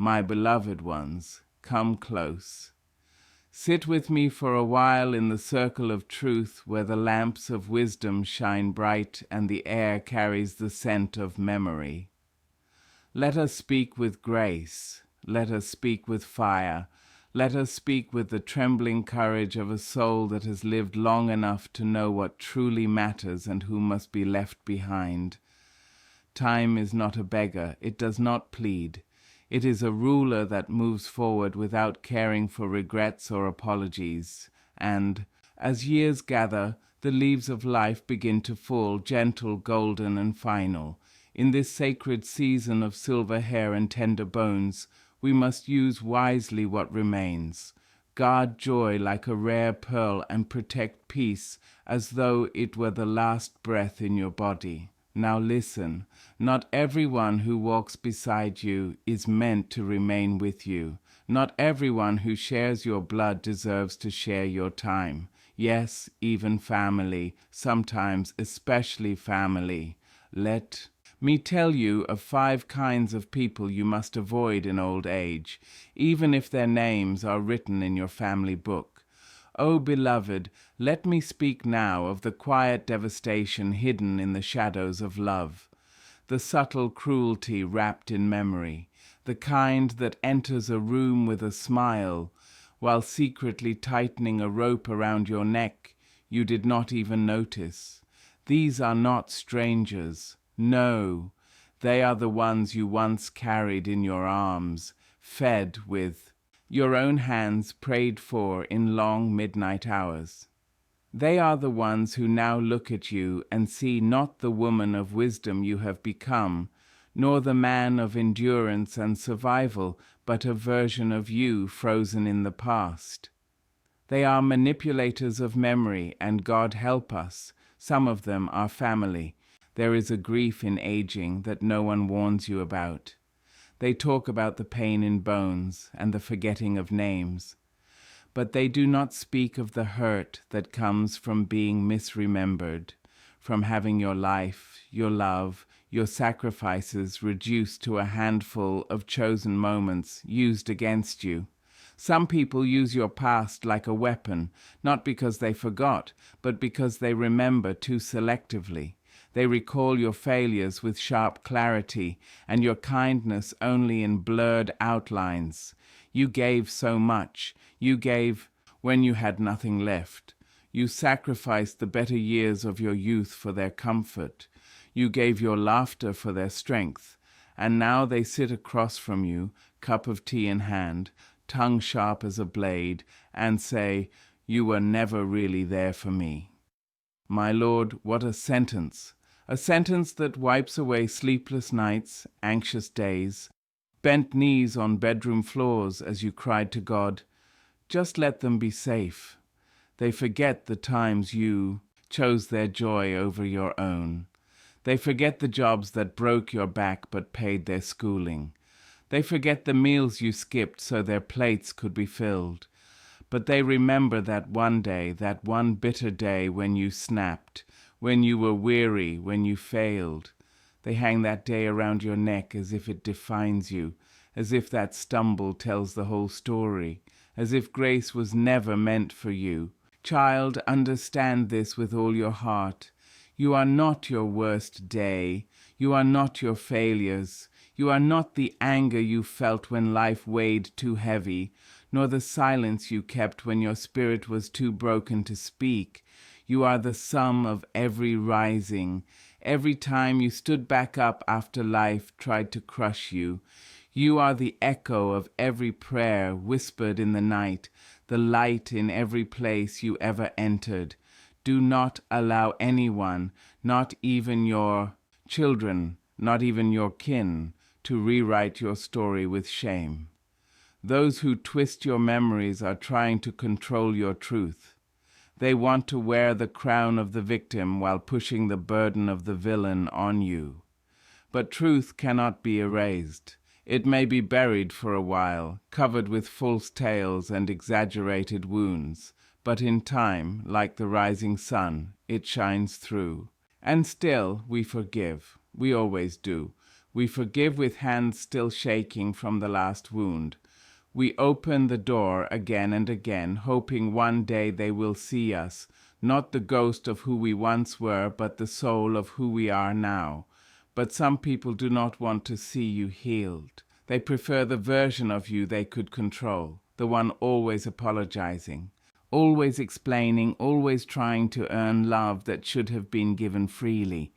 My beloved ones, come close. Sit with me for a while in the circle of truth, where the lamps of wisdom shine bright and the air carries the scent of memory. Let us speak with grace. Let us speak with fire. Let us speak with the trembling courage of a soul that has lived long enough to know what truly matters and who must be left behind. Time is not a beggar. It does not plead. It is a ruler that moves forward without caring for regrets or apologies. And, as years gather, the leaves of life begin to fall, gentle, golden, and final. In this sacred season of silver hair and tender bones, we must use wisely what remains. Guard joy like a rare pearl and protect peace as though it were the last breath in your body. Now listen, not everyone who walks beside you is meant to remain with you. Not everyone who shares your blood deserves to share your time. Yes, even family, sometimes especially family. Let me tell you of 5 kinds of people you must avoid in old age, even if their names are written in your family book. Oh, beloved, let me speak now of the quiet devastation hidden in the shadows of love, the subtle cruelty wrapped in memory, the kind that enters a room with a smile, while secretly tightening a rope around your neck you did not even notice. These are not strangers. No, they are the ones you once carried in your arms, fed with your own hands, prayed for in long midnight hours. They are the ones who now look at you and see not the woman of wisdom you have become, nor the man of endurance and survival, but a version of you frozen in the past. They are manipulators of memory, and God help us, some of them are family. There is a grief in aging that no one warns you about. They talk about the pain in bones and the forgetting of names, but they do not speak of the hurt that comes from being misremembered, from having your life, your love, your sacrifices reduced to a handful of chosen moments used against you. Some people use your past like a weapon, not because they forgot, but because they remember too selectively. They recall your failures with sharp clarity and your kindness only in blurred outlines. You gave so much. You gave when you had nothing left. You sacrificed the better years of your youth for their comfort. You gave your laughter for their strength. And now they sit across from you, cup of tea in hand, tongue sharp as a blade, and say, "You were never really there for me." My Lord, what a sentence! A sentence that wipes away sleepless nights, anxious days, bent knees on bedroom floors as you cried to God, "Just let them be safe." They forget the times you chose their joy over your own. They forget the jobs that broke your back but paid their schooling. They forget the meals you skipped so their plates could be filled. But they remember that one day, that one bitter day when you snapped, when you were weary, when you failed. They hang that day around your neck as if it defines you, as if that stumble tells the whole story, as if grace was never meant for you. Child, understand this with all your heart. You are not your worst day. You are not your failures. You are not the anger you felt when life weighed too heavy, nor the silence you kept when your spirit was too broken to speak. You are the sum of every rising, every time you stood back up after life tried to crush you. You are the echo of every prayer whispered in the night, the light in every place you ever entered. Do not allow anyone, not even your children, not even your kin, to rewrite your story with shame. Those who twist your memories are trying to control your truth. They want to wear the crown of the victim while pushing the burden of the villain on you. But truth cannot be erased. It may be buried for a while, covered with false tales and exaggerated wounds, but in time, like the rising sun, it shines through. And still we forgive. We always do. We forgive with hands still shaking from the last wound. We open the door again and again, hoping one day they will see us, not the ghost of who we once were, but the soul of who we are now. But some people do not want to see you healed. They prefer the version of you they could control, the one always apologizing, always explaining, always trying to earn love that should have been given freely.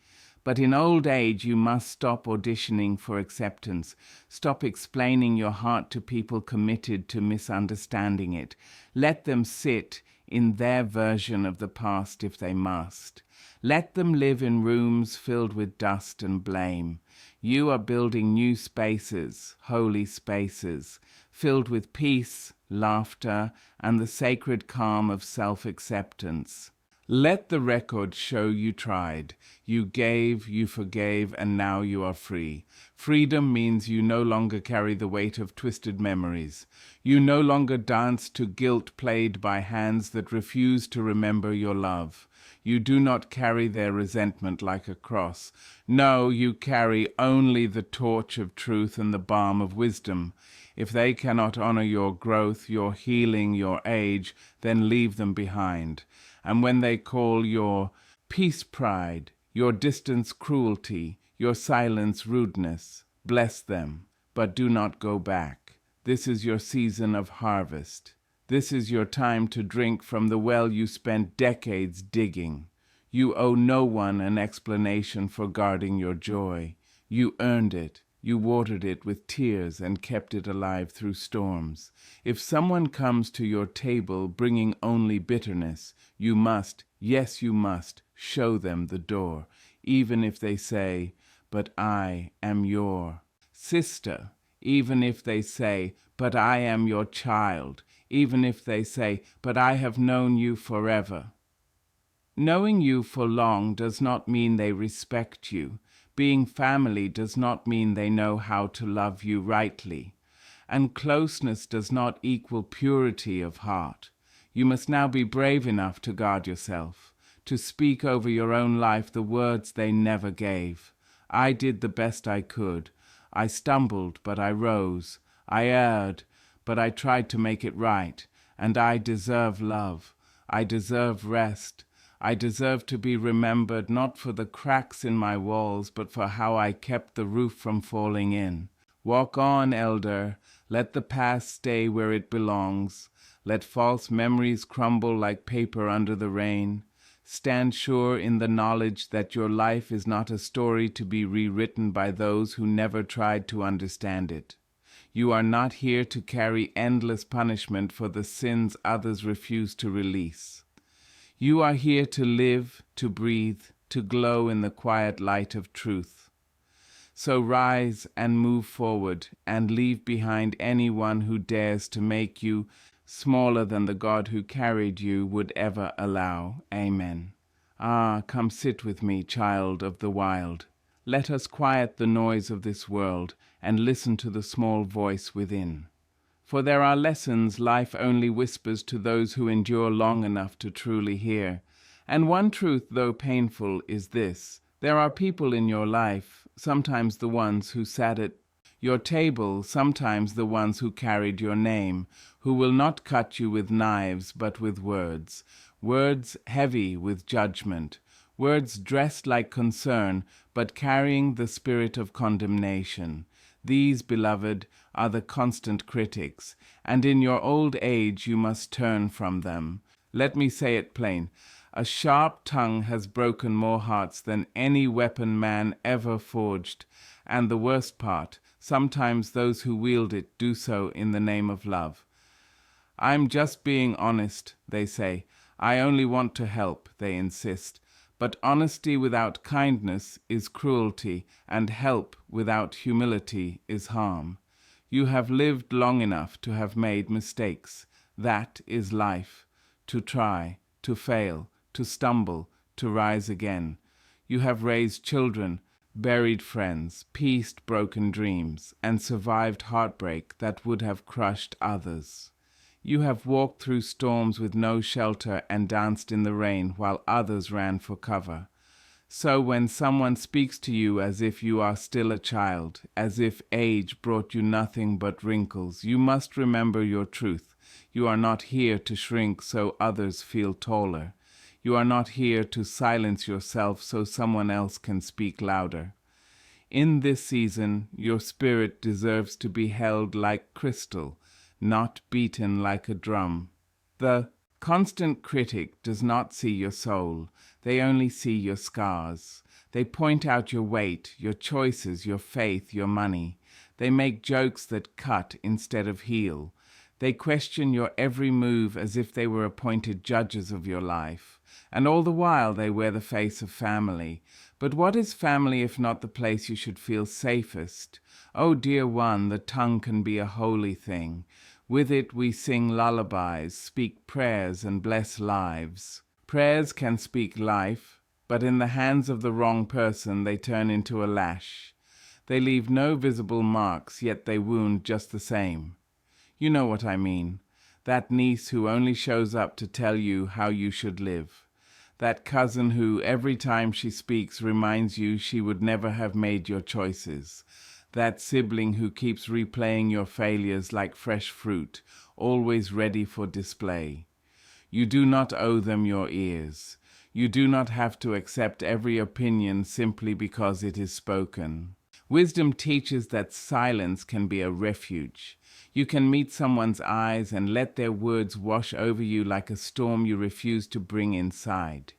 But in old age, you must stop auditioning for acceptance. Stop explaining your heart to people committed to misunderstanding it. Let them sit in their version of the past if they must. Let them live in rooms filled with dust and blame. You are building new spaces, holy spaces, filled with peace, laughter, and the sacred calm of self-acceptance. Let the record show you tried. You gave, you forgave, and now you are free. Freedom means you no longer carry the weight of twisted memories. You no longer dance to guilt played by hands that refuse to remember your love. You do not carry their resentment like a cross. No, you carry only the torch of truth and the balm of wisdom. If they cannot honor your growth, your healing, your age, then leave them behind. And when they call your peace pride, your distance cruelty, your silence rudeness, bless them, but do not go back. This is your season of harvest. This is your time to drink from the well you spent decades digging. You owe no one an explanation for guarding your joy. You earned it. You watered it with tears and kept it alive through storms. If someone comes to your table bringing only bitterness, you must, yes you must, show them the door, even if they say, "But I am your sister," even if they say, "But I am your child," even if they say, "But I have known you forever." Knowing you for long does not mean they respect you. Being family does not mean they know how to love you rightly. And closeness does not equal purity of heart. You must now be brave enough to guard yourself, to speak over your own life the words they never gave. I did the best I could. I stumbled, but I rose. I erred, but I tried to make it right. And I deserve love. I deserve rest. I deserve to be remembered not for the cracks in my walls, but for how I kept the roof from falling in. Walk on, elder. Let the past stay where it belongs. Let false memories crumble like paper under the rain. Stand sure in the knowledge that your life is not a story to be rewritten by those who never tried to understand it. You are not here to carry endless punishment for the sins others refuse to release. You are here to live, to breathe, to glow in the quiet light of truth. So rise and move forward and leave behind anyone who dares to make you smaller than the God who carried you would ever allow. Amen. Come sit with me, child of the wild. Let us quiet the noise of this world and listen to the small voice within. For there are lessons life only whispers to those who endure long enough to truly hear. And one truth, though painful, is this. There are people in your life, sometimes the ones who sat at your table, sometimes the ones who carried your name, who will not cut you with knives but with words. Words heavy with judgment. Words dressed like concern, but carrying the spirit of condemnation. These, beloved, are the constant critics, and in your old age you must turn from them. Let me say it plain. A sharp tongue has broken more hearts than any weapon man ever forged, and the worst part, sometimes those who wield it do so in the name of love. I'm just being honest, they say. I only want to help, they insist. But honesty without kindness is cruelty, and help without humility is harm. You have lived long enough to have made mistakes. That is life. To try, to fail, to stumble, to rise again. You have raised children, buried friends, pieced broken dreams, and survived heartbreak that would have crushed others. You have walked through storms with no shelter and danced in the rain while others ran for cover. So when someone speaks to you as if you are still a child, as if age brought you nothing but wrinkles, you must remember your truth. You are not here to shrink so others feel taller. You are not here to silence yourself so someone else can speak louder. In this season, your spirit deserves to be held like crystal, not beaten like a drum. The constant critic does not see your soul. They only see your scars. They point out your weight, your choices, your faith, your money. They make jokes that cut instead of heal. They question your every move as if they were appointed judges of your life. And all the while they wear the face of family. But what is family if not the place you should feel safest? Oh, dear one, the tongue can be a holy thing. With it we sing lullabies, speak prayers, and bless lives. Prayers can speak life, but in the hands of the wrong person they turn into a lash. They leave no visible marks, yet they wound just the same. You know what I mean. That niece who only shows up to tell you how you should live. That cousin who, every time she speaks, reminds you she would never have made your choices. That sibling who keeps replaying your failures like fresh fruit, always ready for display. You do not owe them your ears. You do not have to accept every opinion simply because it is spoken. Wisdom teaches that silence can be a refuge. You can meet someone's eyes and let their words wash over you like a storm you refuse to bring inside.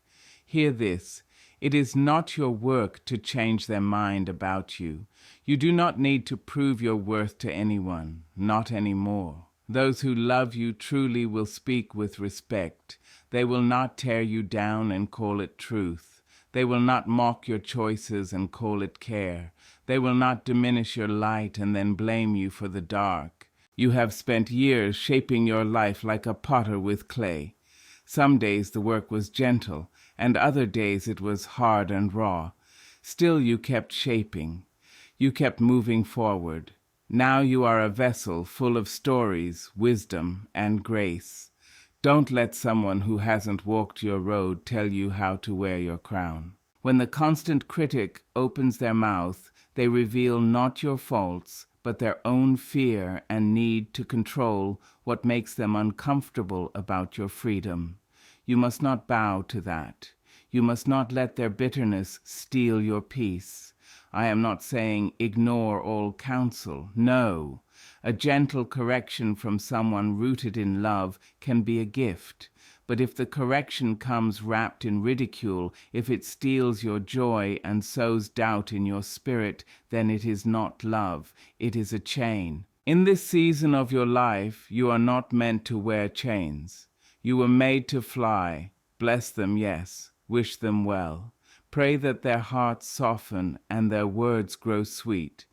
Hear this. It is not your work to change their mind about you. You do not need to prove your worth to anyone, not anymore. Those who love you truly will speak with respect. They will not tear you down and call it truth. They will not mock your choices and call it care. They will not diminish your light and then blame you for the dark. You have spent years shaping your life like a potter with clay. Some days the work was gentle, and other days it was hard and raw. Still you kept shaping. You kept moving forward. Now you are a vessel full of stories, wisdom, and grace. Don't let someone who hasn't walked your road tell you how to wear your crown. When the constant critic opens their mouth, they reveal not your faults, but their own fear and need to control what makes them uncomfortable about your freedom. You must not bow to that. You must not let their bitterness steal your peace. I am not saying ignore all counsel. No. A gentle correction from someone rooted in love can be a gift. But if the correction comes wrapped in ridicule, if it steals your joy and sows doubt in your spirit, then it is not love. It is a chain. In this season of your life, you are not meant to wear chains. You were made to fly. Bless them, yes. Wish them well. Pray that their hearts soften and their words grow sweet.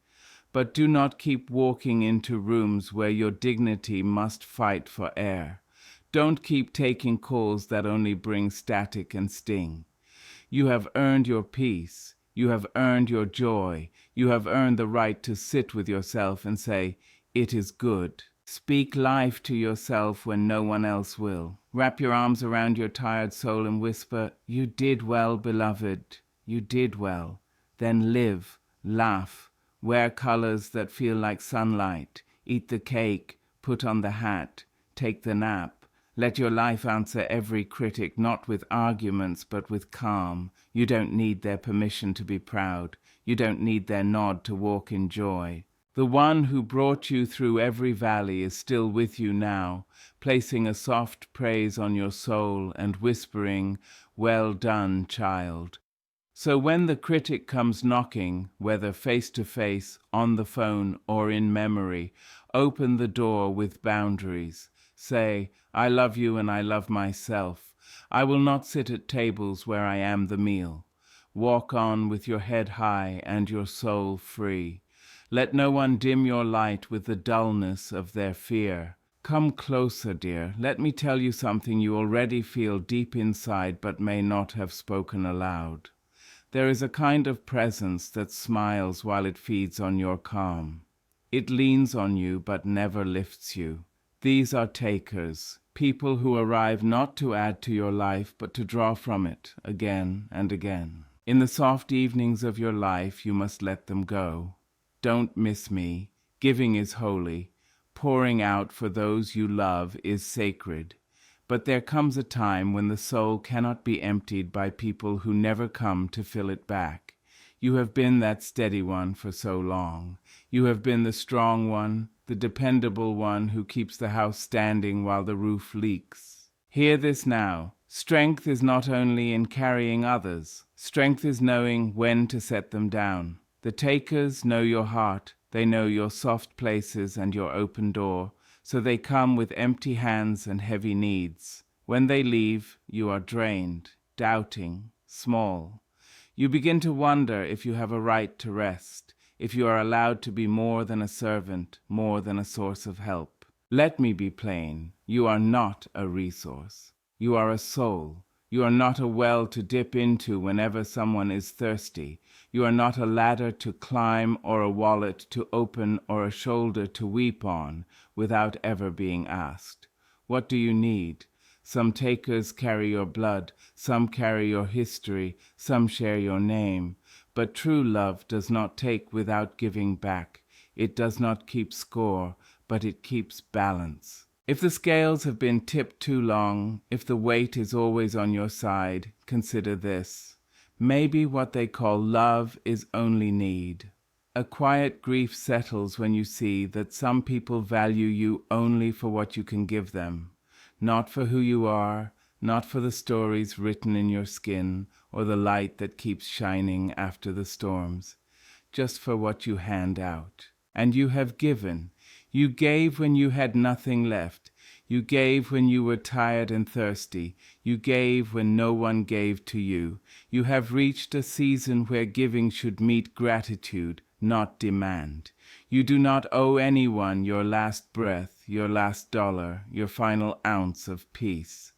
But do not keep walking into rooms where your dignity must fight for air. Don't keep taking calls that only bring static and sting. You have earned your peace. You have earned your joy. You have earned the right to sit with yourself and say, "It is good." Speak life to yourself when no one else will. Wrap your arms around your tired soul and whisper, "You did well, beloved. You did well." Then live, laugh, wear colors that feel like sunlight, eat the cake, put on the hat, take the nap. Let your life answer every critic, not with arguments, but with calm. You don't need their permission to be proud. You don't need their nod to walk in joy. The one who brought you through every valley is still with you now, placing a soft praise on your soul and whispering, "Well done, child." So when the critic comes knocking, whether face to face, on the phone, or in memory, open the door with boundaries. Say, "I love you and I love myself. I will not sit at tables where I am the meal." Walk on with your head high and your soul free. Let no one dim your light with the dullness of their fear. Come closer, dear. Let me tell you something you already feel deep inside but may not have spoken aloud. There is a kind of presence that smiles while it feeds on your calm. It leans on you but never lifts you. These are takers, people who arrive not to add to your life but to draw from it again and again. In the soft evenings of your life, you must let them go. Don't miss me. Giving is holy. Pouring out for those you love is sacred. But there comes a time when the soul cannot be emptied by people who never come to fill it back. You have been that steady one for so long. You have been the strong one, the dependable one who keeps the house standing while the roof leaks. Hear this now. Strength is not only in carrying others. Strength is knowing when to set them down. The takers know your heart. They know your soft places and your open door, so they come with empty hands and heavy needs. When they leave, you are drained, doubting, small. You begin to wonder if you have a right to rest, if you are allowed to be more than a servant, more than a source of help. Let me be plain. You are not a resource. You are a soul. You are not a well to dip into whenever someone is thirsty. You are not a ladder to climb or a wallet to open or a shoulder to weep on without ever being asked. What do you need? Some takers carry your blood, some carry your history, some share your name. But true love does not take without giving back. It does not keep score, but it keeps balance. If the scales have been tipped too long, if the weight is always on your side, consider this. Maybe what they call love is only need. A quiet grief settles when you see that some people value you only for what you can give them, not for who you are, not for the stories written in your skin or the light that keeps shining after the storms, just for what you hand out. And you have given. You gave when you had nothing left. You gave when you were tired and thirsty. You gave when no one gave to you. You have reached a season where giving should meet gratitude, not demand. You do not owe anyone your last breath, your last dollar, your final ounce of peace.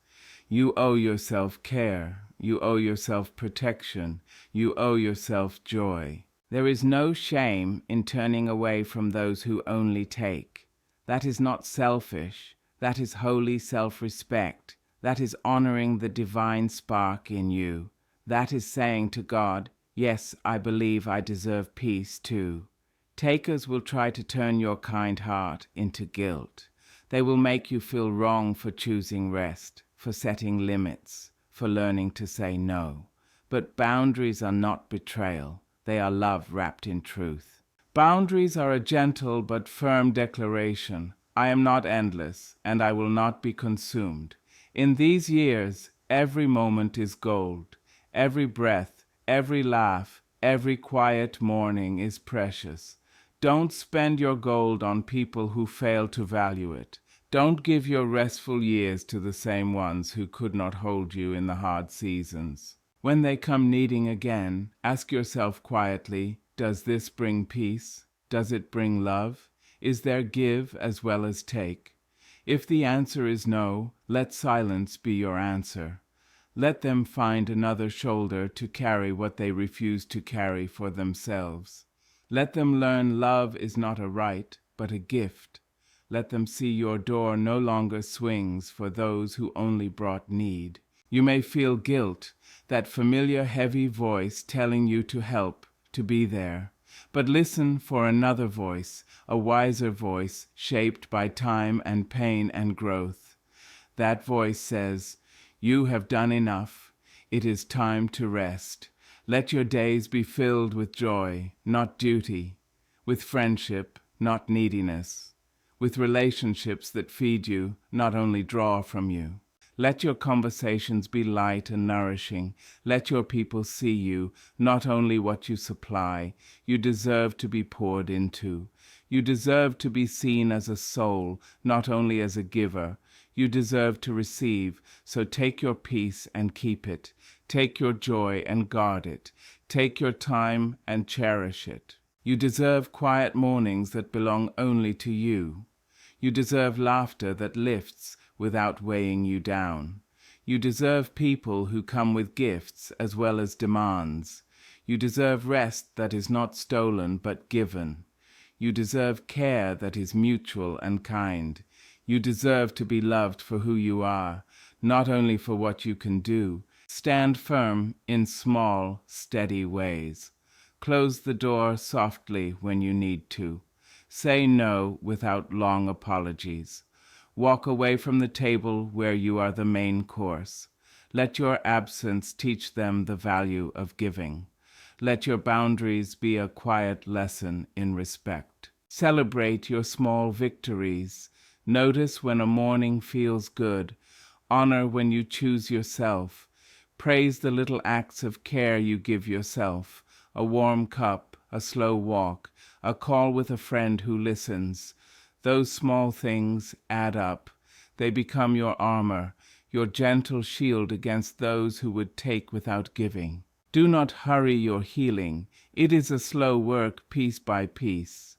You owe yourself care. You owe yourself protection. You owe yourself joy. There is no shame in turning away from those who only take. That is not selfish. That is holy self-respect. That is honoring the divine spark in you. That is saying to God, yes, I believe I deserve peace too. Takers will try to turn your kind heart into guilt. They will make you feel wrong for choosing rest, for setting limits, for learning to say no. But boundaries are not betrayal. They are love wrapped in truth. Boundaries are a gentle but firm declaration. I am not endless, and I will not be consumed. In these years, every moment is gold. Every breath, every laugh, every quiet morning is precious. Don't spend your gold on people who fail to value it. Don't give your restful years to the same ones who could not hold you in the hard seasons. When they come needing again, ask yourself quietly, does this bring peace? Does it bring love? Is there give as well as take? If the answer is no, let silence be your answer. Let them find another shoulder to carry what they refuse to carry for themselves. Let them learn love is not a right, but a gift. Let them see your door no longer swings for those who only brought need. You may feel guilt, that familiar heavy voice telling you to help, to be there. But listen for another voice, a wiser voice shaped by time and pain and growth. That voice says, you have done enough. It is time to rest. Let your days be filled with joy, not duty, with friendship, not neediness, with relationships that feed you, not only draw from you. Let your conversations be light and nourishing. Let your people see you, not only what you supply. You deserve to be poured into. You deserve to be seen as a soul, not only as a giver. You deserve to receive, so take your peace and keep it. Take your joy and guard it. Take your time and cherish it. You deserve quiet mornings that belong only to you. You deserve laughter that lifts without weighing you down. You deserve people who come with gifts as well as demands. You deserve rest that is not stolen but given. You deserve care that is mutual and kind. You deserve to be loved for who you are, not only for what you can do. Stand firm in small, steady ways. Close the door softly when you need to. Say no without long apologies. Walk away from the table where you are the main course. Let your absence teach them the value of giving. Let your boundaries be a quiet lesson in respect. Celebrate your small victories. Notice when a morning feels good. Honor when you choose yourself. Praise the little acts of care you give yourself. A warm cup, a slow walk, a call with a friend who listens. Those small things add up. They become your armor, your gentle shield against those who would take without giving. Do not hurry your healing. It is a slow work, piece by piece.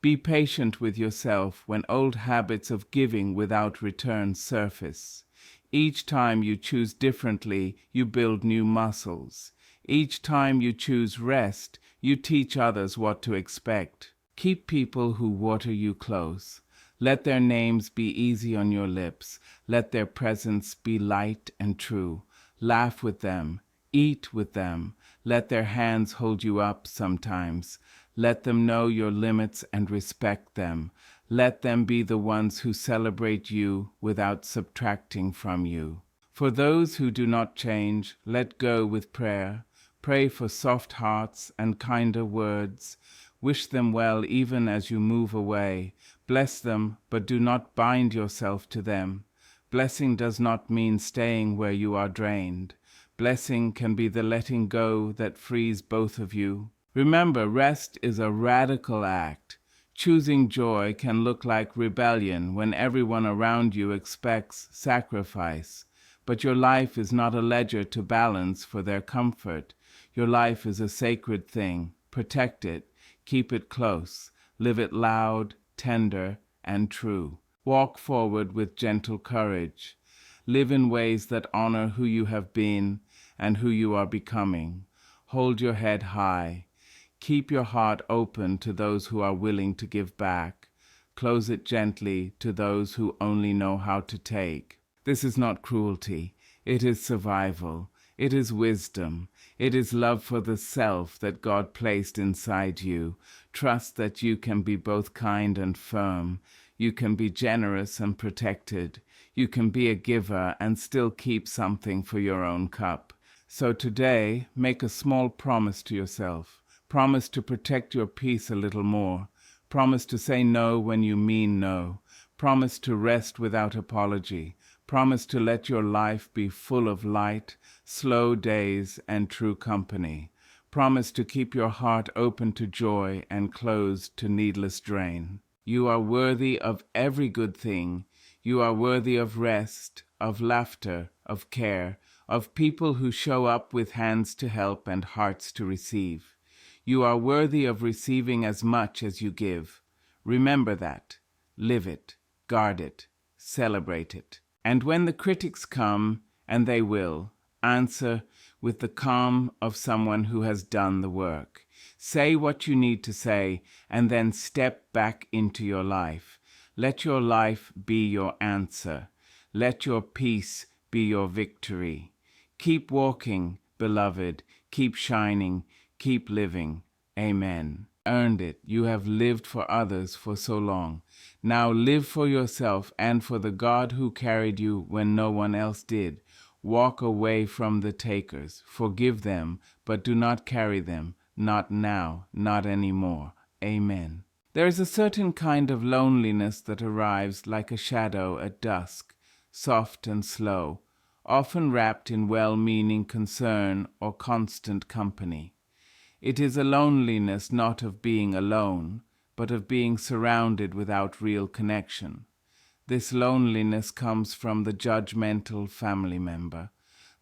Be patient with yourself when old habits of giving without return surface. Each time you choose differently, you build new muscles. Each time you choose rest, you teach others what to expect. Keep people who water you close. Let their names be easy on your lips. Let their presence be light and true. Laugh with them. Eat with them. Let their hands hold you up sometimes. Let them know your limits and respect them. Let them be the ones who celebrate you without subtracting from you. For those who do not change, let go with prayer. Pray for soft hearts and kinder words. Wish them well even as you move away. Bless them, but do not bind yourself to them. Blessing does not mean staying where you are drained. Blessing can be the letting go that frees both of you. Remember, rest is a radical act. Choosing joy can look like rebellion when everyone around you expects sacrifice. But your life is not a ledger to balance for their comfort. Your life is a sacred thing. Protect it. Keep it close. Live it loud, tender, and true. Walk forward with gentle courage. Live in ways that honor who you have been and who you are becoming. Hold your head high. Keep your heart open to those who are willing to give back. Close it gently to those who only know how to take. This is not cruelty. It is survival. It is wisdom. It is love for the self that God placed inside you. Trust that you can be both kind and firm. You can be generous and protected. You can be a giver and still keep something for your own cup. So today, make a small promise to yourself. Promise to protect your peace a little more. Promise to say no when you mean no. Promise to rest without apology. Promise to let your life be full of light, slow days, and true company. Promise to keep your heart open to joy and closed to needless drain. You are worthy of every good thing. You are worthy of rest, of laughter, of care, of people who show up with hands to help and hearts to receive. You are worthy of receiving as much as you give. Remember that. Live it. Guard it. Celebrate it. And when the critics come, and they will, answer with the calm of someone who has done the work. Say what you need to say, and then step back into your life. Let your life be your answer. Let your peace be your victory. Keep walking, beloved. Keep shining. Keep living. Amen. Earned it. You have lived for others for so long. Now live for yourself and for the God who carried you when no one else did. Walk away from the takers. Forgive them, but do not carry them. Not now, not anymore. Amen. There is a certain kind of loneliness that arrives like a shadow at dusk, soft and slow, often wrapped in well-meaning concern or constant company. It is a loneliness not of being alone, but of being surrounded without real connection. This loneliness comes from the judgmental family member,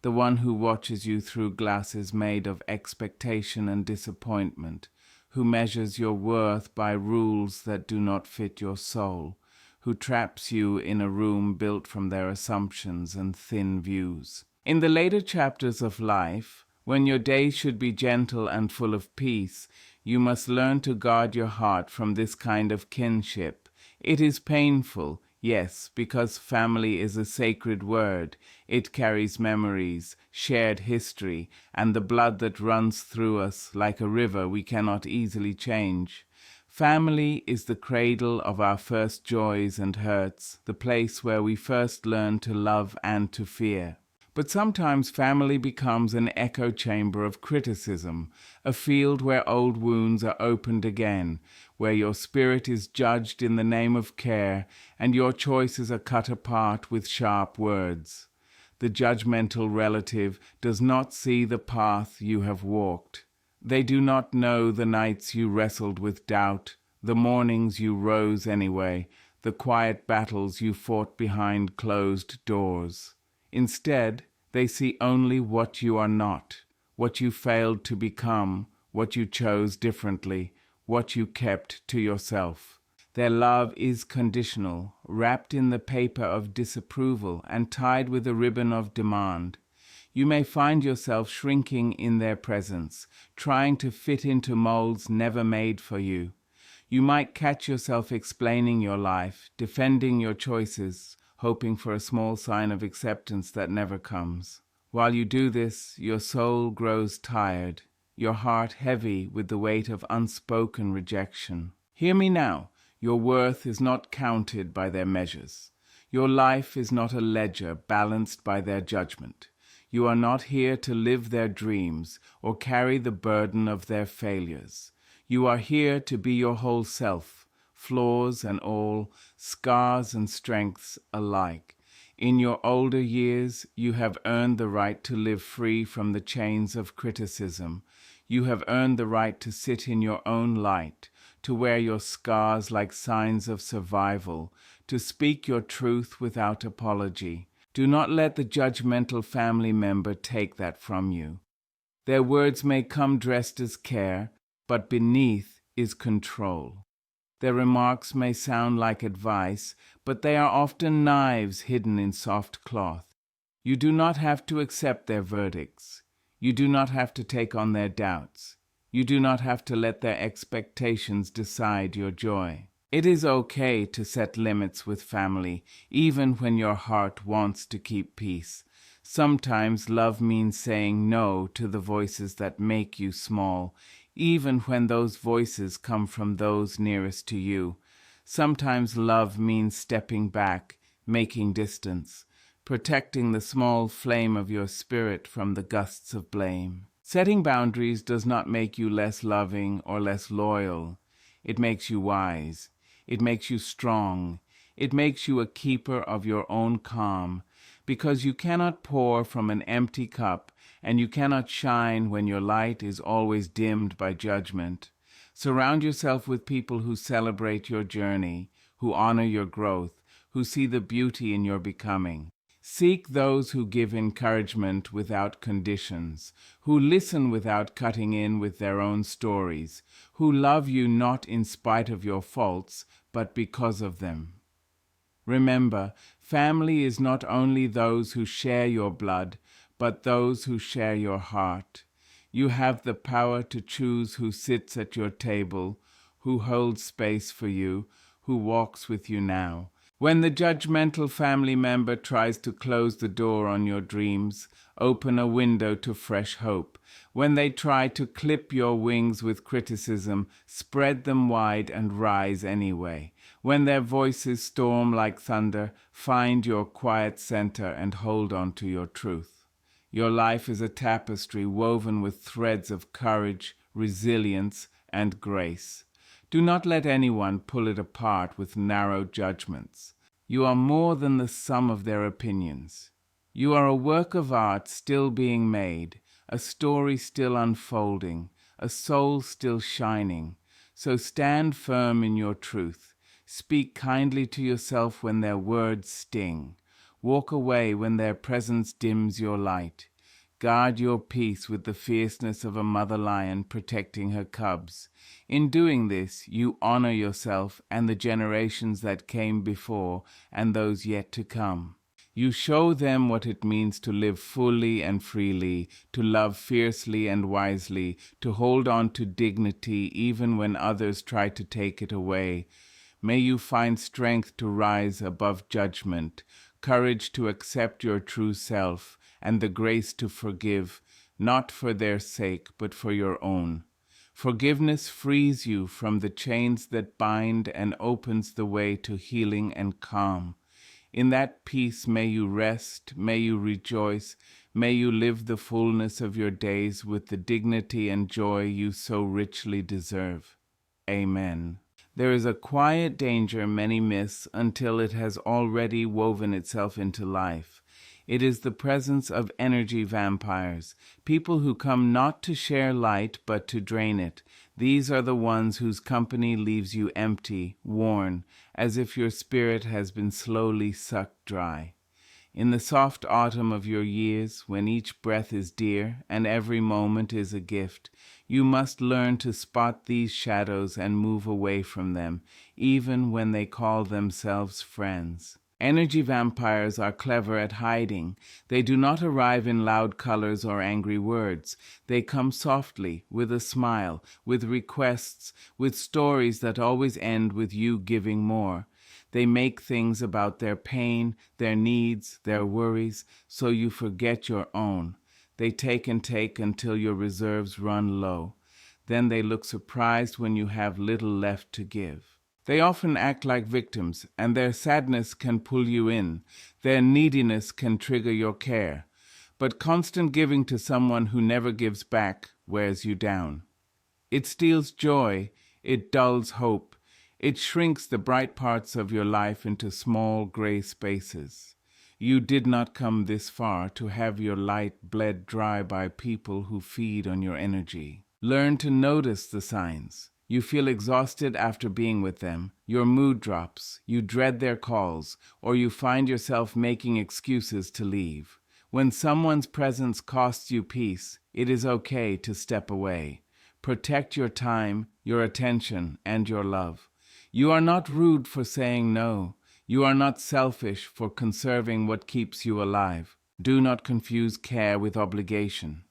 the one who watches you through glasses made of expectation and disappointment, who measures your worth by rules that do not fit your soul, who traps you in a room built from their assumptions and thin views. In the later chapters of life, when your days should be gentle and full of peace, you must learn to guard your heart from this kind of kinship. It is painful, Yes, because family is a sacred word. It carries memories, shared history, and the blood that runs through us like a river we cannot easily change. Family is the cradle of our first joys and hurts, the place where we first learn to love and to fear. But sometimes family becomes an echo chamber of criticism, a field where old wounds are opened again, where your spirit is judged in the name of care, and your choices are cut apart with sharp words. The judgmental relative does not see the path you have walked. They do not know the nights you wrestled with doubt, the mornings you rose anyway, the quiet battles you fought behind closed doors. Instead, they see only what you are not, what you failed to become, what you chose differently, what you kept to yourself. Their love is conditional, wrapped in the paper of disapproval and tied with a ribbon of demand. You may find yourself shrinking in their presence, trying to fit into molds never made for you. You might catch yourself explaining your life, defending your choices, hoping for a small sign of acceptance that never comes. While you do this, your soul grows tired, your heart heavy with the weight of unspoken rejection. Hear me now. Your worth is not counted by their measures. Your life is not a ledger balanced by their judgment. You are not here to live their dreams or carry the burden of their failures. You are here to be your whole self, flaws and all, scars and strengths alike. In your older years, you have earned the right to live free from the chains of criticism. You have earned the right to sit in your own light, to wear your scars like signs of survival, to speak your truth without apology. Do not let the judgmental family member take that from you. Their words may come dressed as care, but beneath is control. Their remarks may sound like advice, but they are often knives hidden in soft cloth. You do not have to accept their verdicts. You do not have to take on their doubts. You do not have to let their expectations decide your joy. It is okay to set limits with family, even when your heart wants to keep peace. Sometimes love means saying no to the voices that make you small, even when those voices come from those nearest to you. Sometimes love means stepping back, making distance, protecting the small flame of your spirit from the gusts of blame. Setting boundaries does not make you less loving or less loyal. It makes you wise. It makes you strong. It makes you a keeper of your own calm, because you cannot pour from an empty cup, and you cannot shine when your light is always dimmed by judgment. Surround yourself with people who celebrate your journey, who honor your growth, who see the beauty in your becoming. Seek those who give encouragement without conditions, who listen without cutting in with their own stories, who love you not in spite of your faults, but because of them. Remember, family is not only those who share your blood, but those who share your heart. You have the power to choose who sits at your table, who holds space for you, who walks with you now. When the judgmental family member tries to close the door on your dreams, open a window to fresh hope. When they try to clip your wings with criticism, spread them wide and rise anyway. When their voices storm like thunder, find your quiet center and hold on to your truth. Your life is a tapestry woven with threads of courage, resilience, and grace. Do not let anyone pull it apart with narrow judgments. You are more than the sum of their opinions. You are a work of art still being made, a story still unfolding, a soul still shining. So stand firm in your truth. Speak kindly to yourself when their words sting. Walk away when their presence dims your light. Guard your peace with the fierceness of a mother lion protecting her cubs. In doing this, you honor yourself and the generations that came before and those yet to come. You show them what it means to live fully and freely, to love fiercely and wisely, to hold on to dignity even when others try to take it away. May you find strength to rise above judgment, courage to accept your true self, and the grace to forgive, not for their sake, but for your own. Forgiveness frees you from the chains that bind and opens the way to healing and calm. In that peace may you rest, may you rejoice, may you live the fullness of your days with the dignity and joy you so richly deserve. Amen. There is a quiet danger many miss until it has already woven itself into life. It is the presence of energy vampires, people who come not to share light but to drain it. These are the ones whose company leaves you empty, worn, as if your spirit has been slowly sucked dry. In the soft autumn of your years, when each breath is dear and every moment is a gift, you must learn to spot these shadows and move away from them, even when they call themselves friends. Energy vampires are clever at hiding. They do not arrive in loud colors or angry words. They come softly, with a smile, with requests, with stories that always end with you giving more. They make things about their pain, their needs, their worries, so you forget your own. They take and take until your reserves run low. Then they look surprised when you have little left to give. They often act like victims, and their sadness can pull you in. Their neediness can trigger your care. But constant giving to someone who never gives back wears you down. It steals joy, it dulls hope, it shrinks the bright parts of your life into small gray spaces. You did not come this far to have your light bled dry by people who feed on your energy. Learn to notice the signs. You feel exhausted after being with them, your mood drops, you dread their calls, or you find yourself making excuses to leave. When someone's presence costs you peace, it is okay to step away. Protect your time, your attention, and your love. You are not rude for saying no. You are not selfish for conserving what keeps you alive. Do not confuse care with obligation.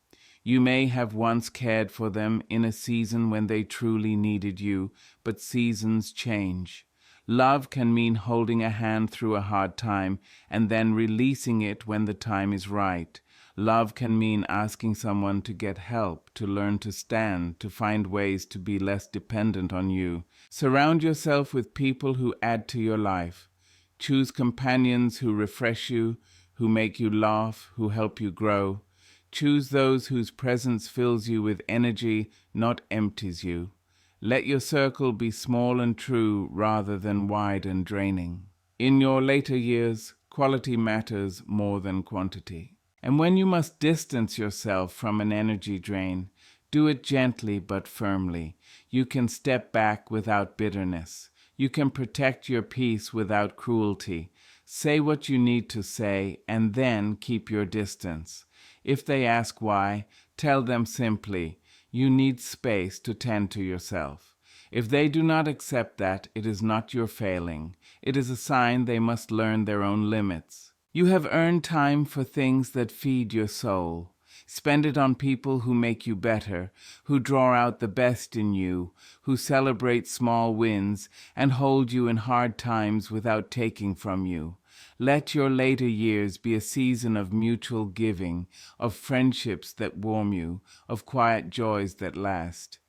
You may have once cared for them in a season when they truly needed you, but seasons change. Love can mean holding a hand through a hard time and then releasing it when the time is right. Love can mean asking someone to get help, to learn to stand, to find ways to be less dependent on you. Surround yourself with people who add to your life. Choose companions who refresh you, who make you laugh, who help you grow. Choose those whose presence fills you with energy, not empties you. Let your circle be small and true rather than wide and draining. In your later years, quality matters more than quantity. And when you must distance yourself from an energy drain, do it gently but firmly. You can step back without bitterness. You can protect your peace without cruelty. Say what you need to say and then keep your distance. If they ask why, tell them simply, you need space to tend to yourself. If they do not accept that, it is not your failing. It is a sign they must learn their own limits. You have earned time for things that feed your soul. Spend it on people who make you better, who draw out the best in you, who celebrate small wins and hold you in hard times without taking from you. Let your later years be a season of mutual giving, of friendships that warm you, of quiet joys that last.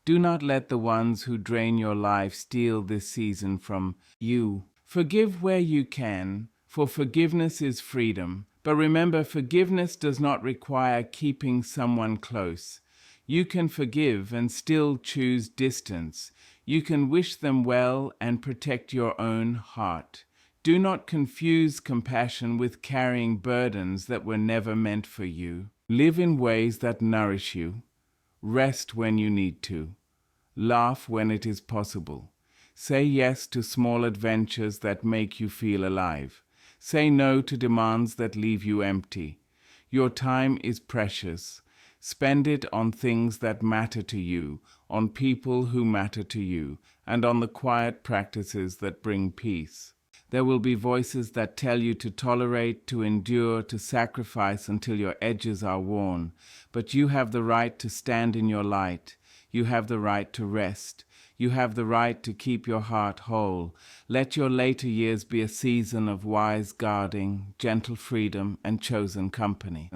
Do not let the ones who drain your life steal this season from you. Forgive where you can, for forgiveness is freedom. But remember, forgiveness does not require keeping someone close. You can forgive and still choose distance. You can wish them well and protect your own heart. Do not confuse compassion with carrying burdens that were never meant for you. Live in ways that nourish you. Rest when you need to. Laugh when it is possible. Say yes to small adventures that make you feel alive. Say no to demands that leave you empty. Your time is precious. Spend it on things that matter to you, on people who matter to you, and on the quiet practices that bring peace. There will be voices that tell you to tolerate, to endure, to sacrifice until your edges are worn. But you have the right to stand in your light. You have the right to rest. You have the right to keep your heart whole. Let your later years be a season of wise guarding, gentle freedom, and chosen company.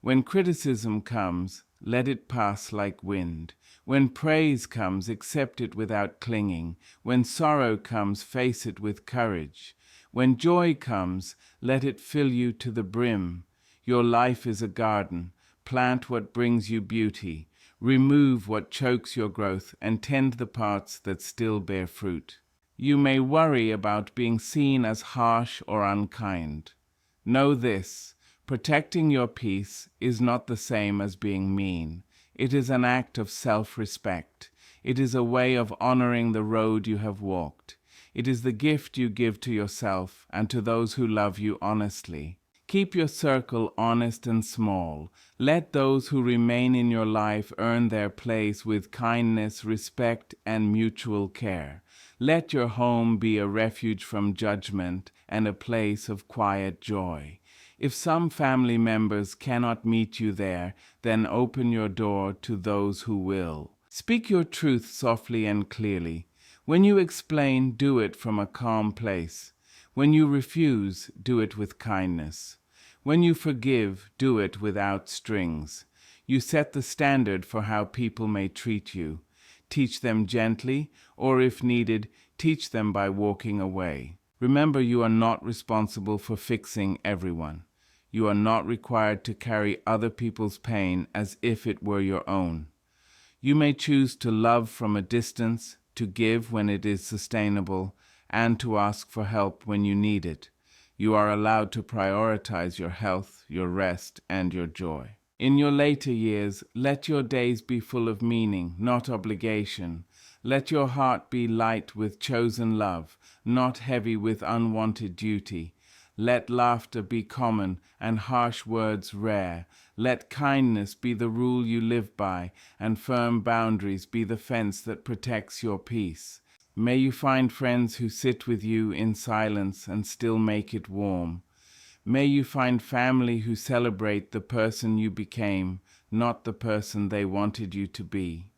When criticism comes, let it pass like wind. When praise comes, accept it without clinging. When sorrow comes, face it with courage. When joy comes, let it fill you to the brim. Your life is a garden. Plant what brings you beauty. Remove what chokes your growth and tend the parts that still bear fruit. You may worry about being seen as harsh or unkind. Know this: protecting your peace is not the same as being mean. It is an act of self-respect. It is a way of honoring the road you have walked. It is the gift you give to yourself and to those who love you honestly. Keep your circle honest and small. Let those who remain in your life earn their place with kindness, respect, and mutual care. Let your home be a refuge from judgment and a place of quiet joy. If some family members cannot meet you there, then open your door to those who will. Speak your truth softly and clearly. When you explain, do it from a calm place. When you refuse, do it with kindness. When you forgive, do it without strings. You set the standard for how people may treat you. Teach them gently, or if needed, teach them by walking away. Remember, you are not responsible for fixing everyone. You are not required to carry other people's pain as if it were your own. You may choose to love from a distance, to give when it is sustainable, and to ask for help when you need it. You are allowed to prioritize your health, your rest, and your joy. In your later years, let your days be full of meaning, not obligation. Let your heart be light with chosen love, not heavy with unwanted duty. Let laughter be common and harsh words rare. Let kindness be the rule you live by, and firm boundaries be the fence that protects your peace. May you find friends who sit with you in silence and still make it warm. May you find family who celebrate the person you became, not the person they wanted you to be.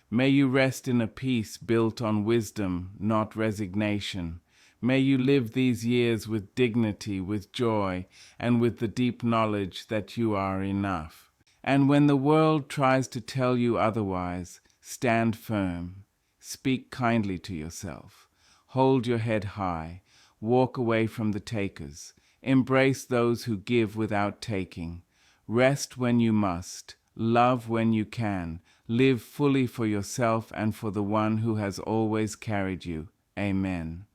May you rest in a peace built on wisdom, not resignation. May you live these years with dignity, with joy, and with the deep knowledge that you are enough. And when the world tries to tell you otherwise, stand firm. Speak kindly to yourself. Hold your head high. Walk away from the takers. Embrace those who give without taking. Rest when you must. Love when you can. Live fully for yourself and for the one who has always carried you. Amen.